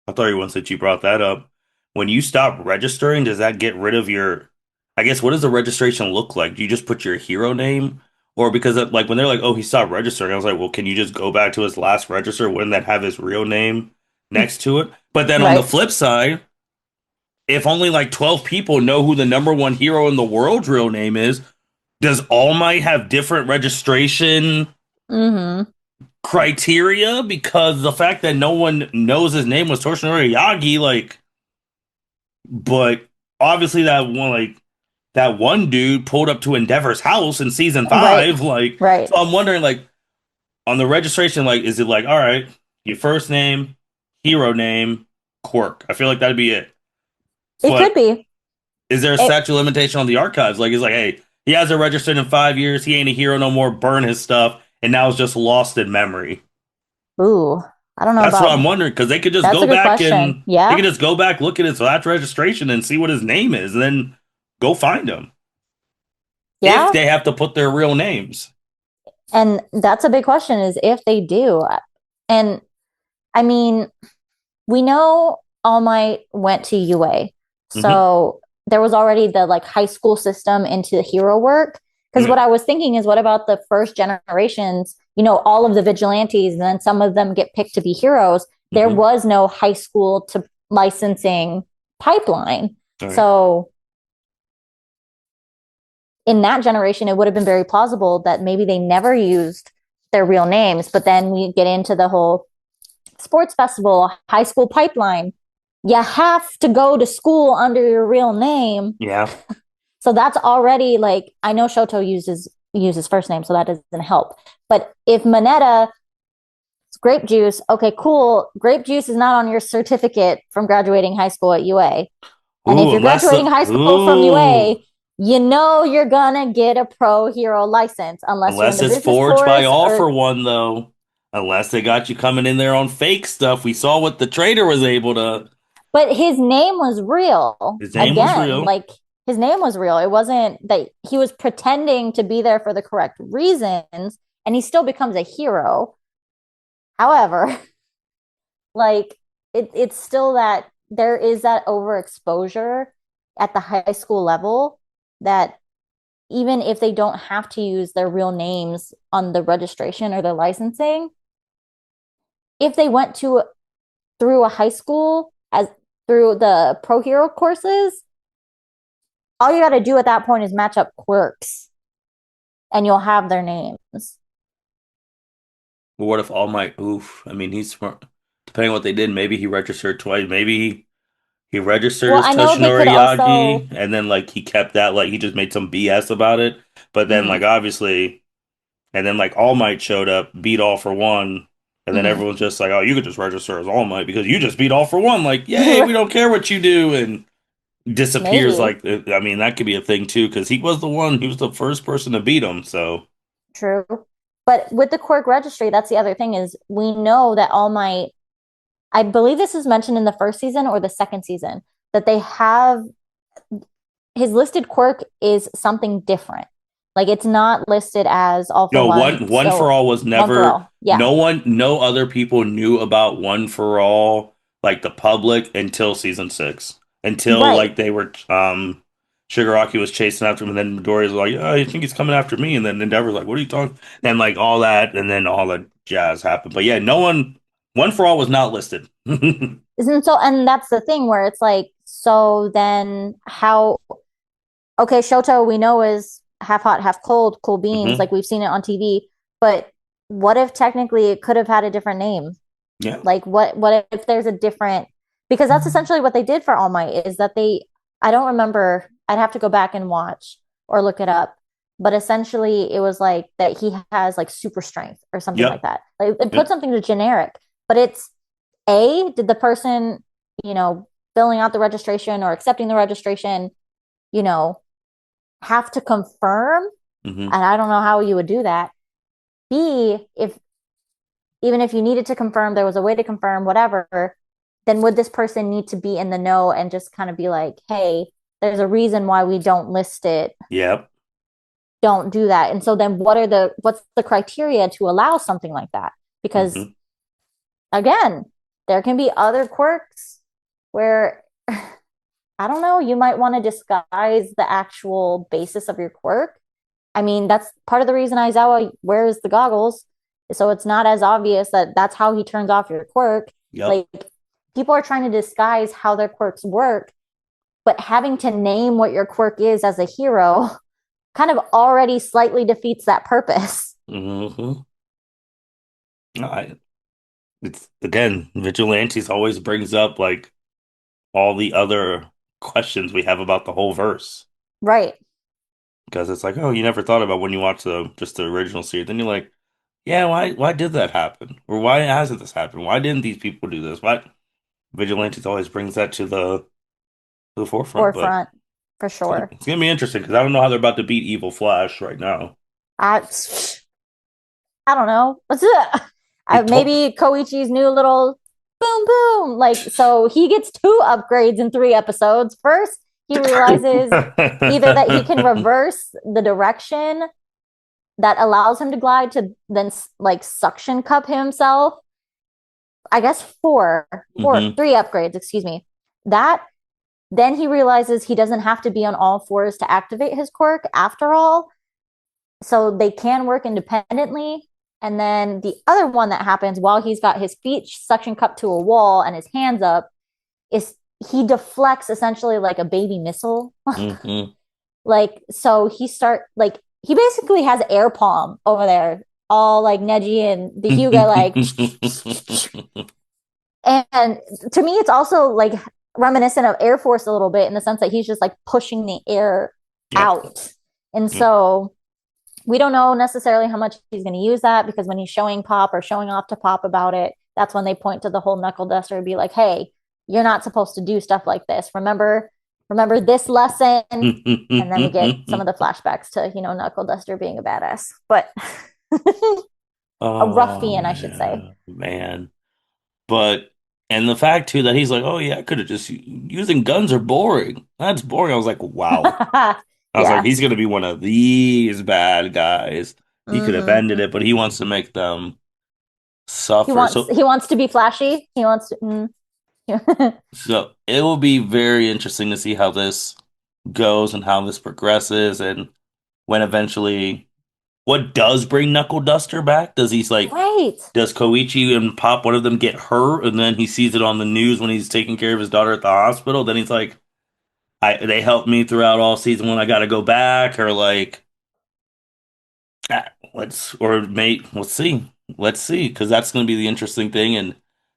I'll throw you one since you brought that up. When you stop registering, does that get rid of your, I guess, what does the registration look like? Do you just put your hero name? Or because like when they're like, oh, he stopped registering, I was like, well, can you just go back to his last register? Wouldn't that have his real name next to it? But then on the Right. flip side, if only like 12 people know who the number one hero in the world's real name is, does All Might have different registration Mm-hmm. criteria? Because the fact that no one knows his name was Toshinori Yagi, like, but obviously that one dude pulled up to Endeavor's house in season Right. 5, like, Right. so I'm wondering, like, on the registration, like, is it like, all right, your first name, hero name, quirk? I feel like that'd be it. It could But be. is there a It statute of limitation on the archives? Like, it's like, hey, he hasn't registered in 5 years. He ain't a hero no more. Burn his stuff, and now it's just lost in memory. Ooh, I don't know That's what about I'm wondering because they could just that's go a good back question. and they Yeah. could just go back, look at his last registration, and see what his name is, and then go find him if Yeah. they have to put their real names. And that's a big question is if they do. And I mean, we know All Might went to UA. Hmm. So there was already the like high school system into hero work. Because what Yeah. I was thinking is, what about the first generations? All of the vigilantes, and then some of them get picked to be heroes. There Hmm. was no high school to licensing pipeline. All right. So in that generation, it would have been very plausible that maybe they never used their real names. But then we get into the whole sports festival, high school pipeline. You have to go to school under your real name. Yeah. So that's already like I know Shoto uses first name, so that doesn't help. But if Mineta It's grape juice. Okay, cool. Grape juice is not on your certificate from graduating high school at UA. And if Ooh, you're graduating high school from ooh, UA, you know you're gonna get a pro hero license unless you're in unless the it's business forged by course all for or one though. Unless they got you coming in there on fake stuff. We saw what the trader was able to. but his name was real. His name was Again, real. like his name was real. It wasn't that he was pretending to be there for the correct reasons and he still becomes a hero. However, like it's still that there is that overexposure at the high school level that even if they don't have to use their real names on the registration or the licensing, if they went to through a high school as through the pro hero courses, all you got to do at that point is match up quirks and you'll have their names. But what if All Might? Oof. I mean, he's smart. Depending on what they did, maybe he registered twice. Maybe he registered Well, as I know they could Toshinori also, Yagi, and then like he kept that, like he just made some BS about it. But then mm-hmm, like obviously, and then like All Might showed up, beat All for One, and then mm-hmm, everyone's just like, oh, you could just register as All Might because you just beat All for One. Like, yay, we don't care what you do, and disappears. maybe Like, I mean, that could be a thing too because he was the one, he was the first person to beat him. So, true. But with the quirk registry, that's the other thing is we know that All Might, I believe this is mentioned in the first season or the second season, that they have his listed quirk is something different. Like it's not listed as all for no, one. one for So all was one for never. all. Yeah. No other people knew about one for all, like the public, until season six. Until Right. like they were, Shigaraki was chasing after him, and then Midoriya's like, "Oh, I think he's coming after me," and then Endeavor's like, "What are you talking?" And like all that, and then all the jazz happened. But yeah, no one, one for all was not listed. Isn't so and that's the thing where it's like, so then how okay, Shoto we know is half hot, half cold, cool beans, Hmm. like we've seen it on TV, but what if technically it could have had a different name? Yeah. Like what if there's a different because that's essentially what they did for All Might is that they I don't remember I'd have to go back and watch or look it up but essentially it was like that he has like super strength or something like Yep. that like it put Yep. something to generic but it's a did the person you know filling out the registration or accepting the registration you know have to confirm Hmm. and I don't know how you would do that b if even if you needed to confirm, there was a way to confirm, whatever, then would this person need to be in the know and just kind of be like, hey, there's a reason why we don't list it. Yep. Don't do that. And so then what's the criteria to allow something like that? Because Hmm. again, there can be other quirks where I don't know, you might want to disguise the actual basis of your quirk. I mean, that's part of the reason Aizawa wears the goggles. So it's not as obvious that that's how he turns off your quirk. Yep. Like people are trying to disguise how their quirks work, but having to name what your quirk is as a hero kind of already slightly defeats that purpose. Hmm. I, it's again, Vigilantes always brings up like all the other questions we have about the whole verse. Right. Because it's like, oh, you never thought about when you watch the just the original series. Then you're like, yeah, why did that happen? Or why hasn't this happened? Why didn't these people do this? Why Vigilantes always brings that to the forefront. But Forefront for sure. it's gonna be interesting because I don't know how they're about to beat Evil Flash right now. I I don't know. What's it? It told. Maybe Koichi's new little boom boom. Like, so he gets two upgrades in 3 episodes. First, he realizes either that he can reverse the direction that allows him to glide to then like suction cup himself. I guess Hmm. 3 upgrades, excuse me. That then he realizes he doesn't have to be on all fours to activate his quirk after all so they can work independently. And then the other one that happens while he's got his feet suction cupped to a wall and his hands up is he deflects essentially like a baby missile. Hmm. Like so he start like he basically has air palm over there, all like Neji and the Hyuga like and to me it's also like reminiscent of Air Force a little bit in the sense that he's just like pushing the air Yep. out. And Yep. so We don't know necessarily how much he's going to use that because when he's showing Pop or showing off to Pop about it, that's when they point to the whole knuckle duster and be like, "Hey, you're not supposed to do stuff like this. Remember this lesson." And then we get some of the flashbacks to, Knuckle Duster being a badass, but a Oh ruffian, I should say. man, man. But and the fact too that he's like, oh yeah, I could have just using guns are boring. That's boring. I was like, wow. I was like, Yeah. he's gonna be one of these bad guys. He could have ended Mm-hmm. it, but he wants to make them He suffer. wants So he wants to be flashy. He wants to. so it will be very interesting to see how this goes and how this progresses and when eventually what does bring Knuckle Duster back? Does he's like Right. does Koichi and Pop one of them get hurt and then he sees it on the news when he's taking care of his daughter at the hospital? Then he's like, they helped me throughout all season when I gotta go back, or like let's see. Let's see, because that's gonna be the interesting thing and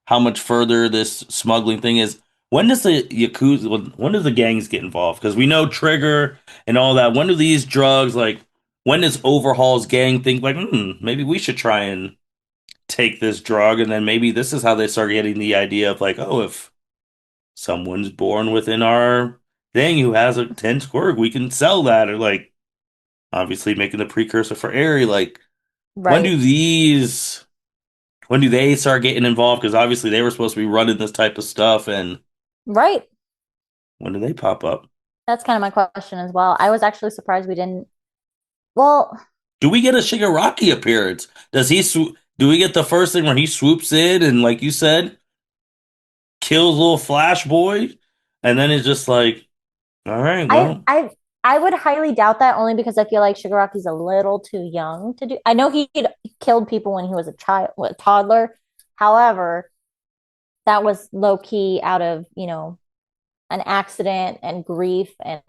how much further this smuggling thing is. When does the Yakuza when do the gangs get involved? Because we know Trigger and all that. When do these drugs like when does Overhaul's gang think like, maybe we should try and take this drug, and then maybe this is how they start getting the idea of like, oh, if someone's born within our thing who has a 10 squirt, we can sell that, or like obviously making the precursor for Airy. Like, when Right. do these when do they start getting involved? Because obviously they were supposed to be running this type of stuff, and Right. when do they pop up? That's kind of my question as well. I was actually surprised we didn't. Well, Do we get a Shigaraki appearance? Do we get the first thing where he swoops in and, like you said, kills little Flash Boy, and then it's just like, all right, I well, I I would highly doubt that only because I feel like Shigaraki's a little too young to do. I know he killed people when he was a toddler. However, that was low key out of, an accident and grief and,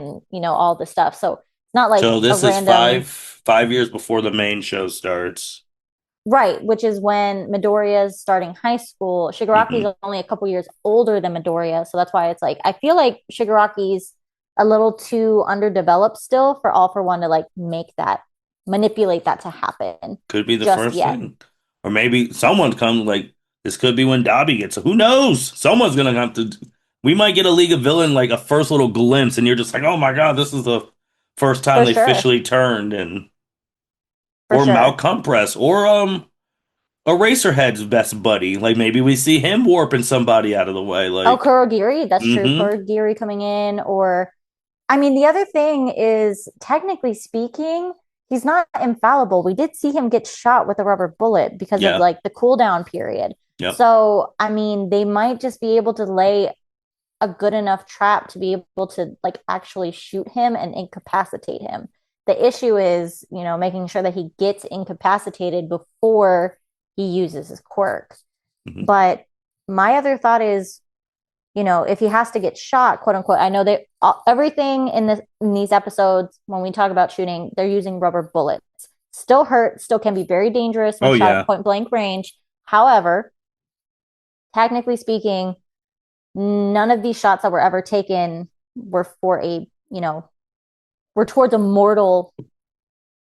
all the stuff. So it's not like so a this is random. five years before the main show starts. Right, which is when Midoriya's starting high school. Hmm. Shigaraki's only a couple years older than Midoriya, so that's why it's like I feel like Shigaraki's a little too underdeveloped still for All for One to like manipulate that to happen Could be the just first yet. thing. Or maybe someone comes like this could be when Dobby gets it. Who knows? Someone's gonna have to we might get a League of Villain like a first little glimpse and you're just like, oh my God, this is the first time For they sure. officially turned and For or sure. Malcompress or Eraserhead's best buddy. Like maybe we see him warping somebody out of the way. Oh, Like, Kurogiri, that's true. mm-hmm. Kurogiri coming in, or I mean, the other thing is, technically speaking, he's not infallible. We did see him get shot with a rubber bullet because of Yeah. like the cooldown period. Yep. So, I mean, they might just be able to lay a good enough trap to be able to like actually shoot him and incapacitate him. The issue is, making sure that he gets incapacitated before he uses his quirk. Hmm. But my other thought is, if he has to get shot, quote unquote, I know that everything in these episodes, when we talk about shooting, they're using rubber bullets. Still hurt, still can be very dangerous when Oh shot yeah. at point blank range. However, technically speaking, none of these shots that were ever taken were for were towards a mortal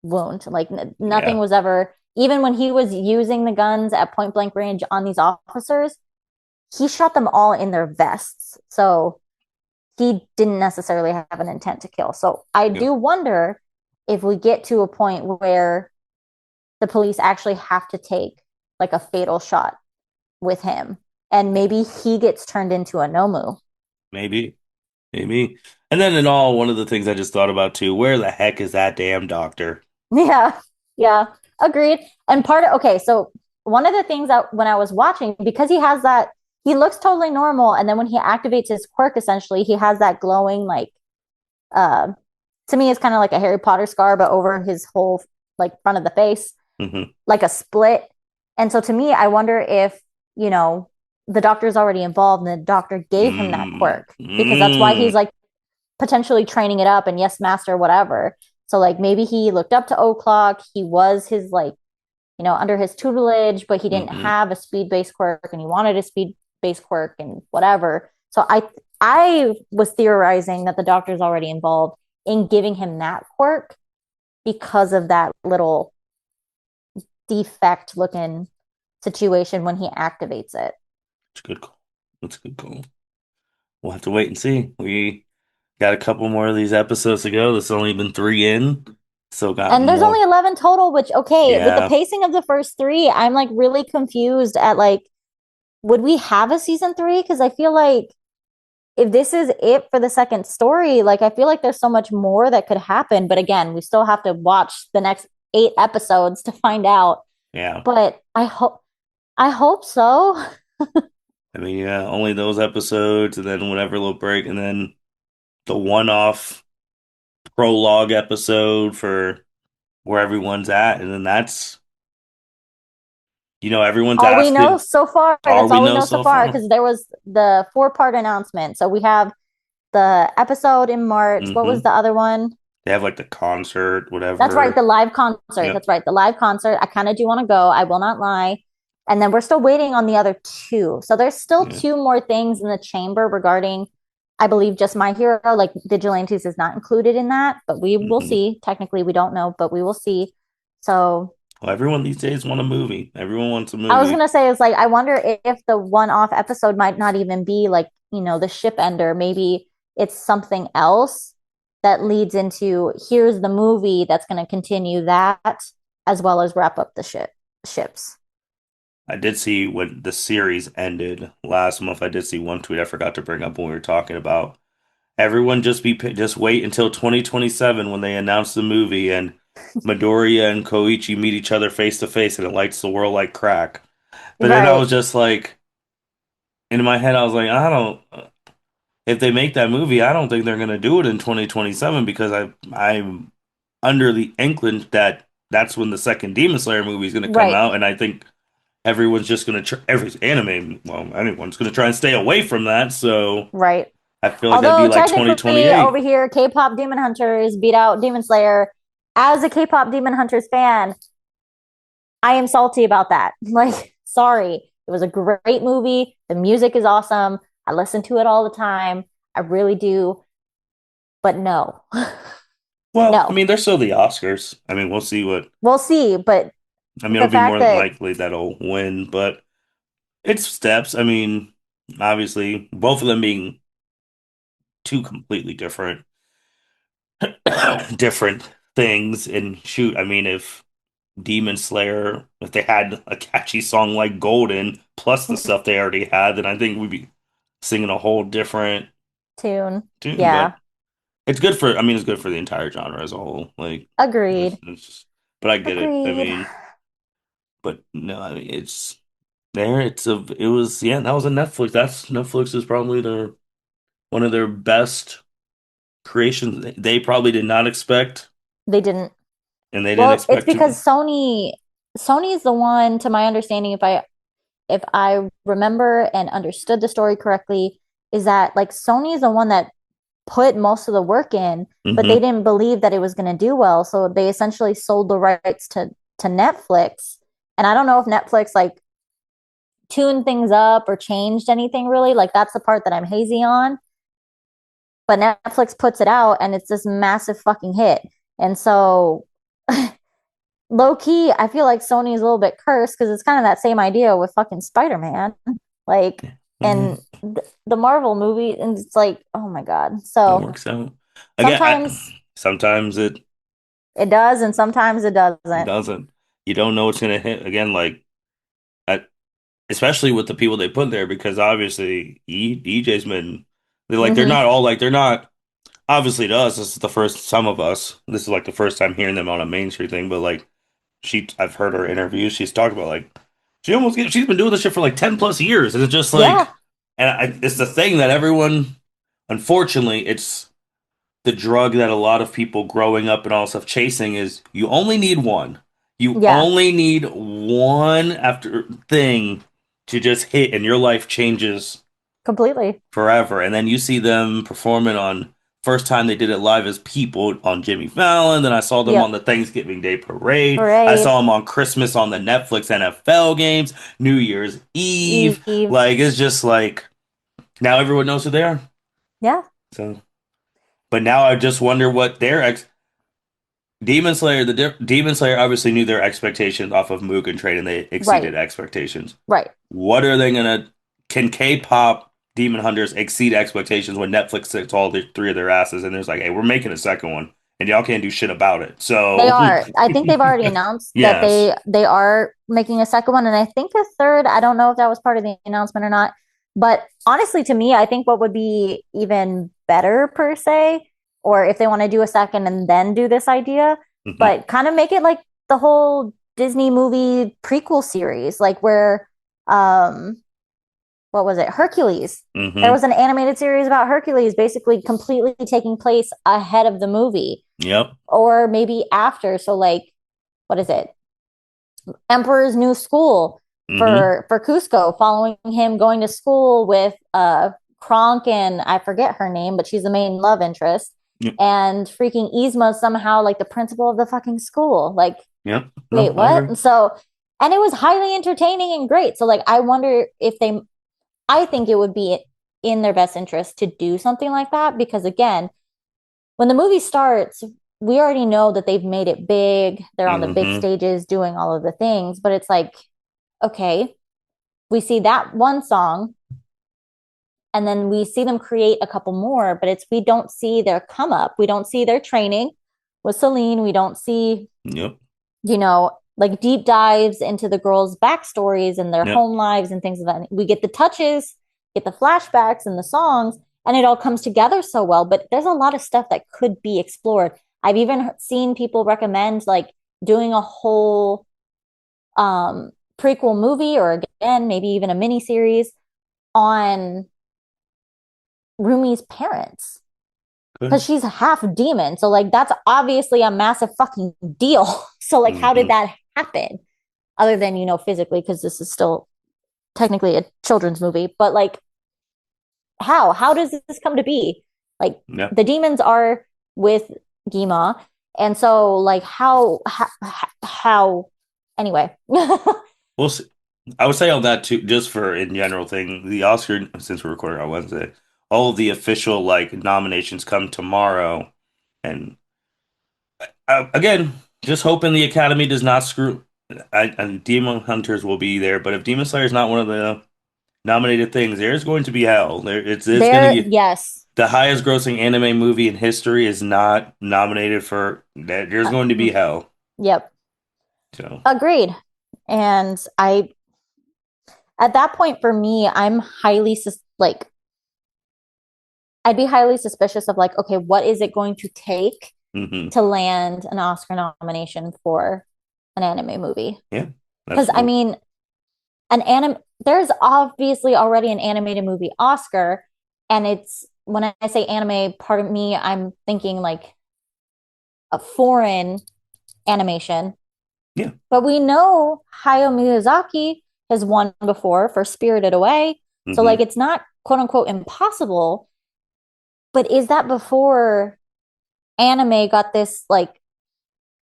wound. Like nothing Yeah. was ever, even when he was using the guns at point blank range on these officers, he shot them all in their vests. So he didn't necessarily have an intent to kill. So I Yep. do wonder if we get to a point where the police actually have to take like a fatal shot with him and maybe he gets turned into a Nomu. Maybe. Maybe. And then in all, one of the things I just thought about too, where the heck is that damn doctor? Yeah. Yeah. Agreed. And okay, so one of the things that when I was watching, because he has that, he looks totally normal. And then when he activates his quirk, essentially, he has that glowing, like, uh, to me, it's kind of like a Harry Potter scar, but over his whole, like, front of the face, Hmm. like a split. And so to me, I wonder if, you know, the doctor's already involved and the doctor gave him that Mm. quirk because that's why Mm. he's like potentially training it up and yes, master, whatever. So like maybe he looked up to O'Clock. He was his like, under his tutelage, but he didn't Hmm. have a speed based quirk and he wanted a speed based quirk and whatever. So I was theorizing that the doctor's already involved in giving him that quirk because of that little defect looking situation when he activates it. It's a good call. That's a good call. We'll have to wait and see. We got a couple more of these episodes to go. There's only been three in. Still got And there's only more. 11 total, which, okay, with the Yeah. pacing of the first three, I'm like really confused at like, would we have a season three? Because I feel like if this is it for the second story, like I feel like there's so much more that could happen. But again, we still have to watch the next 8 episodes to find out. Yeah. But I hope so. I mean, yeah, only those episodes and then whatever little break and then the one-off prologue episode for where everyone's at. And then everyone's All we know asking, so far, all that's we all we know know so so far, far. because there was the 4-part announcement. So we have the episode in March. What was Hmm. the other one? They have like the concert, That's right, the whatever. live concert. Yep. That's right, the live concert. I kind of do want to go. I will not lie. And then we're still waiting on the other two. So there's still Yeah. two more things in the chamber regarding, I believe, just My Hero. Like Vigilantes is not included in that, but we will Hmm. see. Technically, we don't know, but we will see. So Well, everyone these days want a movie. Everyone wants a I was movie. gonna say, it's like I wonder if the one-off episode might not even be like, the ship ender. Maybe it's something else that leads into here's the movie that's gonna continue that as well as wrap up the ships. I did see when the series ended last month. I did see one tweet I forgot to bring up when we were talking about everyone just wait until 2027 when they announce the movie and Midoriya and Koichi meet each other face to face and it lights the world like crack. But then I Right, was just like, in my head, I was like, I don't. If they make that movie, I don't think they're gonna do it in 2027 because I'm under the inkling that that's when the second Demon Slayer movie is gonna come right, out, and I think everyone's just gonna every anime, well, anyone's gonna try and stay away from that. So right. I feel like that'd be Although like technically over 2028. here, K-pop Demon Hunters beat out Demon Slayer. As a K-pop Demon Hunters fan, I am salty about that. Like, sorry. It was a great movie. The music is awesome. I listen to it all the time. I really do. But no, Well, I no. mean, they're still the Oscars. I mean, we'll see what. We'll see. But I mean, the it'll be fact more than that likely that'll win, but it's steps. I mean, obviously, both of them being two completely different, different things. And shoot, I mean, if Demon Slayer, if they had a catchy song like Golden plus the stuff they already had, then I think we'd be singing a whole different tune, tune. But yeah, I mean, it's good for the entire genre as a whole. Like, agreed. but I get it. I Agreed. mean, but no, I mean, it's there. It was, yeah, that was a Netflix. Netflix is probably one of their best creations. They probably did not expect, They didn't. and they didn't Well, it's expect to. because Sony is the one, to my understanding, if I remember and understood the story correctly, is that like Sony is the one that put most of the work in, but they Hmm. didn't believe that it was going to do well. So they essentially sold the rights to Netflix. And I don't know if Netflix like tuned things up or changed anything really. Like that's the part that I'm hazy on. But Netflix puts it out and it's this massive fucking hit. And so low key, I feel like Sony's a little bit cursed because it's kind of that same idea with fucking Spider-Man. Like, Yeah, and the Marvel movie, and it's like, oh my God. it So works out. Again, sometimes sometimes it it does, and sometimes it doesn't. doesn't. You don't know what's gonna hit. Again, like I, especially with the people they put there, because obviously EJ's been. Mm-hmm. They're not obviously to us. This is the first. Some of us. This is like the first time hearing them on a Main Street thing. But like I've heard her interviews. She's talked about like she's been doing this shit for like 10 plus years, and it's just like, Yeah. it's the thing that everyone. Unfortunately, it's the drug that a lot of people growing up and all stuff chasing is you only need one. You Yeah. only need one after thing to just hit and your life changes Completely. forever. And then you see them performing on first time they did it live as people on Jimmy Fallon. Then I saw them on Yep. the Thanksgiving Day parade. I Parade. saw them on Christmas on the Netflix NFL games, New Year's Eve. Eve. Like it's just like now everyone knows who they are. Yeah. So, but now I just wonder what their ex Demon Slayer obviously knew their expectations off of Mugen Train and they exceeded Right, expectations. right. What are they gonna? Can K-pop Demon Hunters exceed expectations when Netflix sits all the three of their asses and there's like, hey, we're making a second one and y'all can't do shit about it. They So are. I think they've already announced that yes. they are making a second one, and I think a third. I don't know if that was part of the announcement or not. But honestly, to me, I think what would be even better per se, or if they want to do a second and then do this idea, Hmm. but kind of make it like the whole Disney movie prequel series, like where um what was it? Hercules. There Hmm. was an animated series about Hercules basically completely taking place ahead of the movie Yep. or maybe after. So like what is it? Emperor's New School Hmm. for Cusco, following him going to school with Kronk and I forget her name, but she's the main love interest. Yep. And freaking Yzma somehow like the principal of the fucking school. Like, Yep. No, wait, I what? agree. And so and it was highly entertaining and great. So like I wonder if they I think it would be in their best interest to do something like that because again, when the movie starts, we already know that they've made it big. They're on the big Hmm. stages doing all of the things, but it's like, okay, we see that one song and then we see them create a couple more, but it's we don't see their come up. We don't see their training with Celine. We don't see, Yep. like deep dives into the girls' backstories and their Yep. home lives and things of that. We get the touches, get the flashbacks and the songs, and it all comes together so well. But there's a lot of stuff that could be explored. I've even seen people recommend like doing a whole prequel movie or again, maybe even a mini series on Rumi's parents because Good. she's half demon. So like that's obviously a massive fucking deal. So like how did Hmm. that happen? Other than, physically, because this is still technically a children's movie, but like how? How does this come to be? Like Yep. the demons are with Gima, and so like how anyway. We'll see. I would say on that too, just for in general thing, the Oscar, since we're recording on Wednesday, all of the official like nominations come tomorrow. And again, just hoping the Academy does not screw. And Demon Hunters will be there, but if Demon Slayer is not one of the nominated things, there's going to be hell. It's going to There, get yes. the highest grossing anime movie in history is not nominated for that. There's going to be hell. Yep. So, Agreed. And I at that point for me, like I'd be highly suspicious of like, okay, what is it going to take hmm. to land an Oscar nomination for an anime movie? Yeah, Because I absolutely. mean, there's obviously already an animated movie Oscar, and it's when I say anime, part of me, I'm thinking like a foreign animation. Yeah. But we know Hayao Miyazaki has won before for Spirited Away. So like Hmm. it's not quote unquote impossible, but is that before anime got this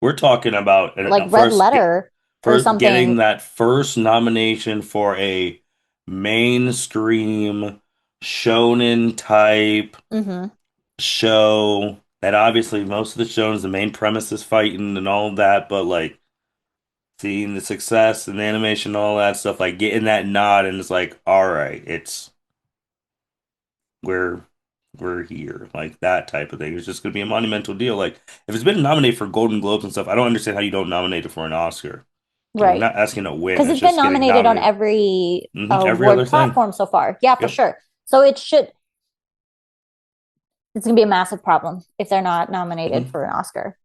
We're talking about like a red letter or first getting something? that first nomination for a mainstream shonen type Mm-hmm. show that obviously most of the shows the main premise is fighting and all of that, but like seeing the success and the animation and all that stuff, like getting that nod and it's like, all right, it's we're we're here, like that type of thing. It's just gonna be a monumental deal. Like if it's been nominated for Golden Globes and stuff, I don't understand how you don't nominate it for an Oscar. Like you're Right. not asking to win, Because it's it's been just getting nominated on nominated. every Every other award thing. platform so far. Yeah, for Yep. sure. So it's gonna be a massive problem if they're not nominated Hmm. for an Oscar.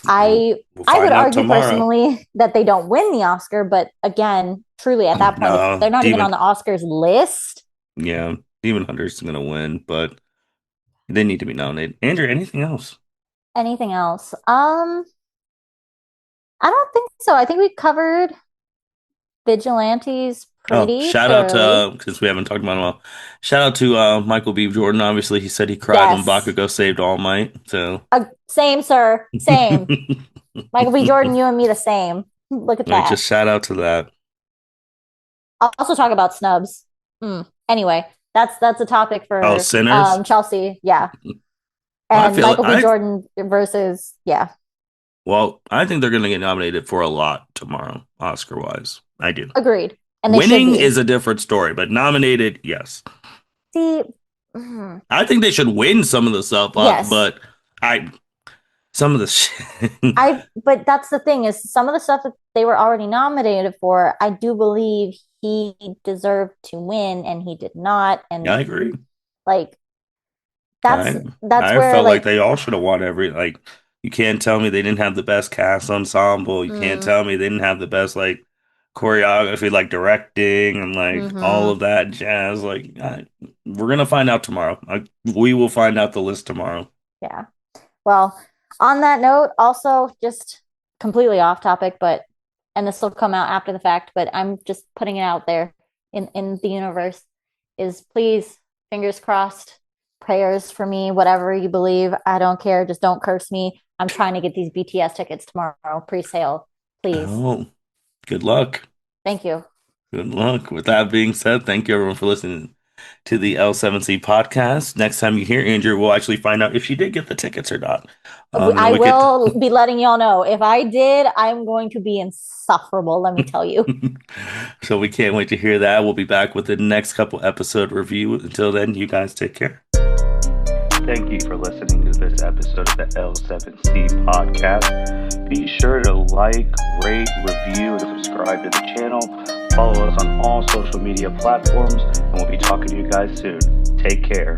We'll, I we'll I would find out argue tomorrow. personally that they don't win the Oscar, but again, truly at that point, if No, they're not even on the Oscars list, yeah, Demon Hunter's gonna win, but they need to be nominated. Andrew, anything else? anything else? I don't think so. I think we covered Vigilantes Oh, pretty shout out thoroughly. to since we haven't talked about him well. Shout out to Michael B. Jordan. Obviously, he said he cried when Yes. Bakugo saved All Might. So, Same, sir. Same. Michael B. Jordan, right, you and me the same. Look at that. just shout out to that. I'll also talk about snubs. Anyway, that's a topic Oh, for Sinners. Chelsea. Yeah. Well, I And feel Michael B. I Jordan versus, yeah. Well, I think they're going to get nominated for a lot tomorrow, Oscar wise. I do. Agreed. And they should Winning be. is a different story, but nominated, yes. See, mm, I think they should win some of the stuff, yes. but I some of the shit. But that's the thing is some of the stuff that they were already nominated for, I do believe he deserved to win and he did not. Yeah, And I agree. like, that's, I that's I where felt like like, they all should have won every like. You can't tell me they didn't have the best cast ensemble. You can't mm, tell me they didn't have the best like choreography, like directing and like all mm-hmm, of that jazz. We're gonna find out tomorrow. We will find out the list tomorrow. yeah. Well, on that note, also just completely off topic, but and this will come out after the fact, but I'm just putting it out there in the universe is please, fingers crossed, prayers for me, whatever you believe. I don't care. Just don't curse me. I'm trying to get these BTS tickets tomorrow, pre-sale. Please. Oh, good luck. Thank you. Good luck. With that being said, thank you everyone for listening to the L7C podcast. Next time you hear Andrew, we'll actually find out if she did get the tickets or not. Then I we could. will be letting y'all know. If I did, I'm going to be insufferable, let me tell you. So we can't wait to hear that. We'll be back with the next couple episode review. Until then, you guys take care. Thank you for listening to this episode of the L7C podcast. Be sure to like, rate, review, and subscribe to the channel. Follow us on all social media platforms, and we'll be talking to you guys soon. Take care.